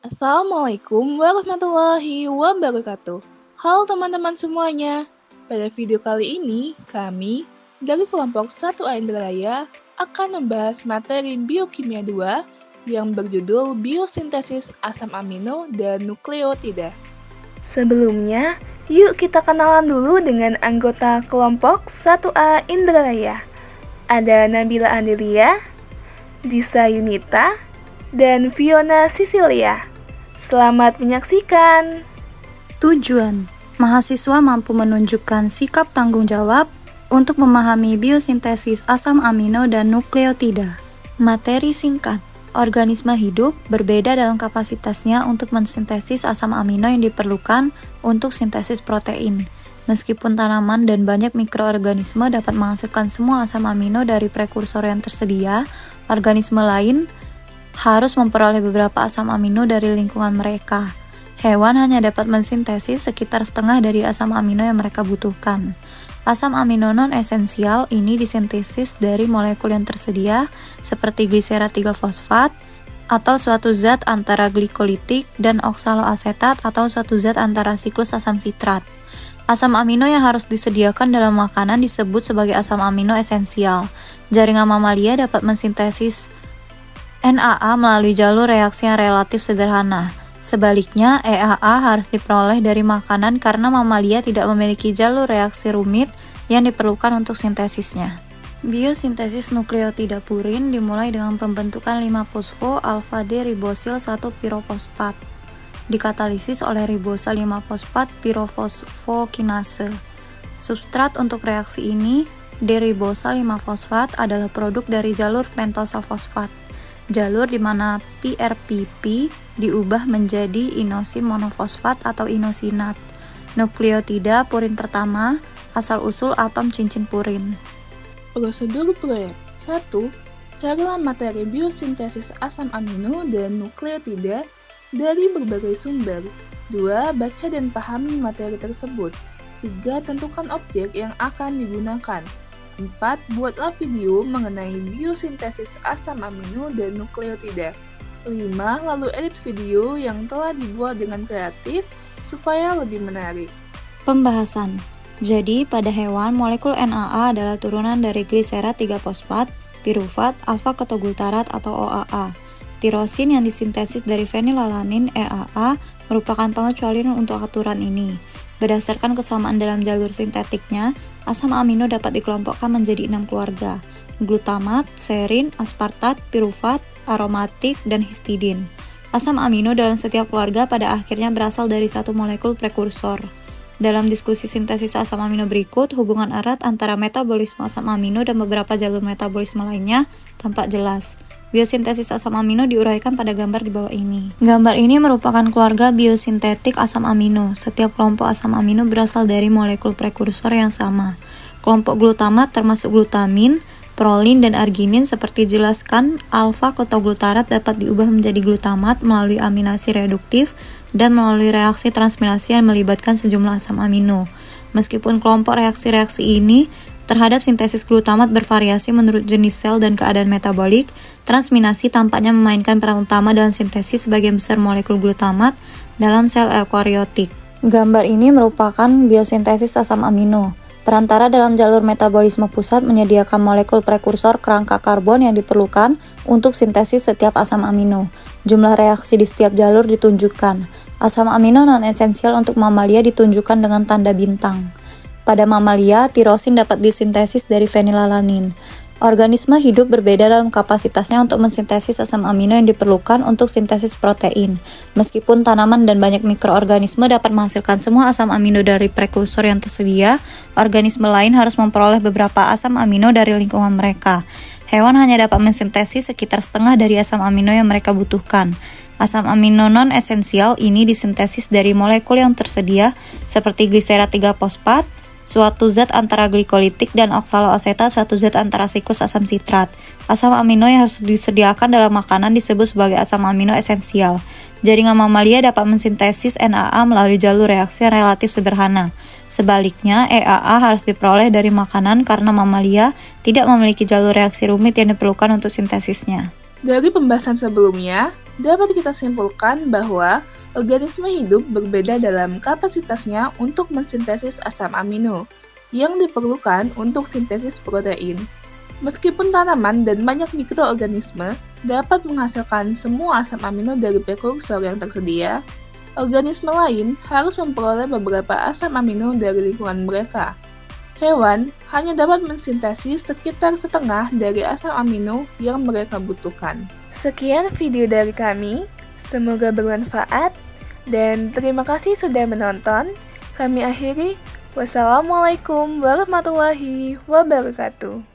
Assalamualaikum warahmatullahi wabarakatuh. Halo teman-teman semuanya. Pada video kali ini, kami dari kelompok 1A Indralaya akan membahas materi biokimia 2 yang berjudul biosintesis asam amino dan nukleotida. Sebelumnya, yuk kita kenalan dulu dengan anggota kelompok 1A Indralaya. Ada Nabila Andilia, Disa Yunita, dan Fiona Sisilia. Selamat menyaksikan. Tujuan, mahasiswa mampu menunjukkan sikap tanggung jawab untuk memahami biosintesis asam amino dan nukleotida. Materi singkat, organisme hidup berbeda dalam kapasitasnya untuk mensintesis asam amino yang diperlukan untuk sintesis protein. Meskipun tanaman dan banyak mikroorganisme dapat menghasilkan semua asam amino dari prekursor yang tersedia, organisme lain harus memperoleh beberapa asam amino dari lingkungan mereka. Hewan hanya dapat mensintesis sekitar setengah dari asam amino yang mereka butuhkan. Asam amino non-esensial ini disintesis dari molekul yang tersedia seperti gliserat 3-fosfat atau suatu zat antara glikolitik dan oksaloasetat atau suatu zat antara siklus asam sitrat. Asam amino yang harus disediakan dalam makanan disebut sebagai asam amino esensial. Jaringan mamalia dapat mensintesis NAA melalui jalur reaksi yang relatif sederhana. Sebaliknya, EAA harus diperoleh dari makanan karena mamalia tidak memiliki jalur reaksi rumit yang diperlukan untuk sintesisnya. Biosintesis nukleotida purin dimulai dengan pembentukan 5-fosfo alfa-D-ribosil 1-pirofosfat, dikatalisis oleh ribosa 5-fosfat pirofosfokinase. Substrat untuk reaksi ini, D-ribosa 5-fosfat, adalah produk dari jalur pentosa fosfat. Jalur di mana PRPP diubah menjadi inosin monofosfat atau inosinat. Nukleotida purin pertama, asal-usul atom cincin purin. Prosedur proyek 1. Carilah materi biosintesis asam amino dan nukleotida dari berbagai sumber. 2. Baca dan pahami materi tersebut. 3. Tentukan objek yang akan digunakan. 4. Buatlah video mengenai biosintesis asam amino dan nukleotida. 5. Lalu edit video yang telah dibuat dengan kreatif supaya lebih menarik. Pembahasan. Jadi, pada hewan, molekul NAA adalah turunan dari gliserat 3-fosfat, pirufat, alfa-ketogultarat atau OAA. Tirosin yang disintesis dari fenilalanin EAA merupakan pengecualian untuk aturan ini. Berdasarkan kesamaan dalam jalur sintetiknya, asam amino dapat dikelompokkan menjadi 6 keluarga: glutamat, serin, aspartat, pirufat, aromatik, dan histidin. Asam amino dalam setiap keluarga pada akhirnya berasal dari satu molekul prekursor. Dalam diskusi sintesis asam amino berikut, hubungan erat antara metabolisme asam amino dan beberapa jalur metabolisme lainnya tampak jelas. Biosintesis asam amino diuraikan pada gambar di bawah ini. Gambar ini merupakan keluarga biosintetik asam amino. Setiap kelompok asam amino berasal dari molekul prekursor yang sama. Kelompok glutamat termasuk glutamin, prolin, dan arginin seperti dijelaskan. Alfa-ketogultarat dapat diubah menjadi glutamat melalui aminasi reduktif dan melalui reaksi transminasi yang melibatkan sejumlah asam amino. Meskipun kelompok reaksi-reaksi ini terhadap sintesis glutamat bervariasi menurut jenis sel dan keadaan metabolik, transminasi tampaknya memainkan peran utama dalam sintesis sebagian besar molekul glutamat dalam sel eukariotik. Gambar ini merupakan biosintesis asam amino. Perantara dalam jalur metabolisme pusat menyediakan molekul prekursor kerangka karbon yang diperlukan untuk sintesis setiap asam amino. Jumlah reaksi di setiap jalur ditunjukkan. Asam amino non-esensial untuk mamalia ditunjukkan dengan tanda bintang. Pada mamalia, tirosin dapat disintesis dari fenilalanin. Organisme hidup berbeda dalam kapasitasnya untuk mensintesis asam amino yang diperlukan untuk sintesis protein. Meskipun tanaman dan banyak mikroorganisme dapat menghasilkan semua asam amino dari prekursor yang tersedia, organisme lain harus memperoleh beberapa asam amino dari lingkungan mereka. Hewan hanya dapat mensintesis sekitar setengah dari asam amino yang mereka butuhkan. Asam amino non-esensial ini disintesis dari molekul yang tersedia seperti gliserat 3-fosfat, suatu zat antara glikolitik, dan oksaloasetat, suatu zat antara siklus asam sitrat. Asam amino yang harus disediakan dalam makanan disebut sebagai asam amino esensial. Jaringan mamalia dapat mensintesis NAA melalui jalur reaksi yang relatif sederhana. Sebaliknya, EAA harus diperoleh dari makanan karena mamalia tidak memiliki jalur reaksi rumit yang diperlukan untuk sintesisnya. Dari pembahasan sebelumnya, dapat kita simpulkan bahwa organisme hidup berbeda dalam kapasitasnya untuk mensintesis asam amino yang diperlukan untuk sintesis protein. Meskipun tanaman dan banyak mikroorganisme dapat menghasilkan semua asam amino dari prekursor yang tersedia, organisme lain harus memperoleh beberapa asam amino dari lingkungan mereka. Hewan hanya dapat mensintesis sekitar setengah dari asam amino yang mereka butuhkan. Sekian video dari kami, semoga bermanfaat, dan terima kasih sudah menonton. Kami akhiri, wassalamualaikum warahmatullahi wabarakatuh.